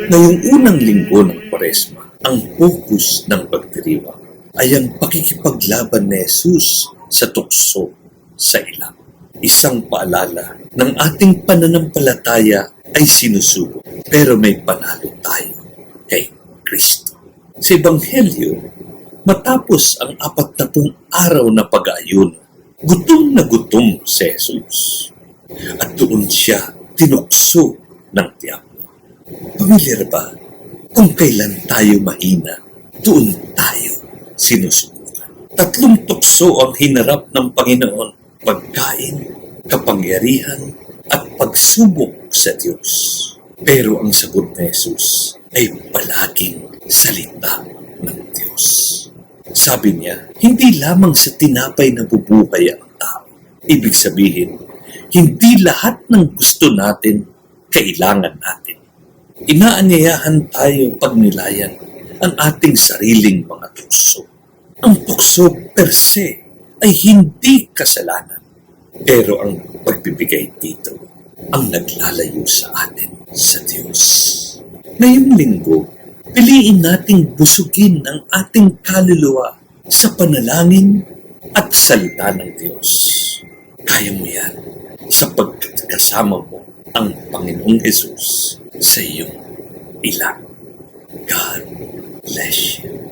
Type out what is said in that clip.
Ngayong unang linggo ng Kwaresma, ang focus ng pagdiriwang ay ang pakikipaglaban ni Jesus sa tukso sa ilang. Isang paalala ng ating pananampalataya ay sinusubok, pero may panalo tayo kay Kristo. Sa Ebanghelyo, matapos ang 40 araw na pag-aayuno, gutom na gutom si Jesus. At doon siya tinukso ng Diablo. Pamilyar ba kung kailan tayo mahina, doon tayo sinusubukan? 3 tukso ang hinarap ng Panginoon: pagkain, kapangyarihan, at pagsubok sa Diyos. Pero ang sagot ni Jesus ay palaging salita ng Diyos. Sabi niya, hindi lamang sa tinapay na bubuhay ang tao. Ibig sabihin, hindi lahat ng gusto natin kailangan natin. Inaanyayahan tayo pagnilayan ang ating sariling mga tukso. Ang tukso per se ay hindi kasalanan, pero ang pagbibigay dito ang naglalayo sa atin sa Diyos. Ngayong linggo, piliin nating busugin ang ating kaluluwa sa panalangin at salita ng Diyos. Kaya mo yan sapagkat kasama mo ang Panginoong Jesus sa iyong ilang. God bless you.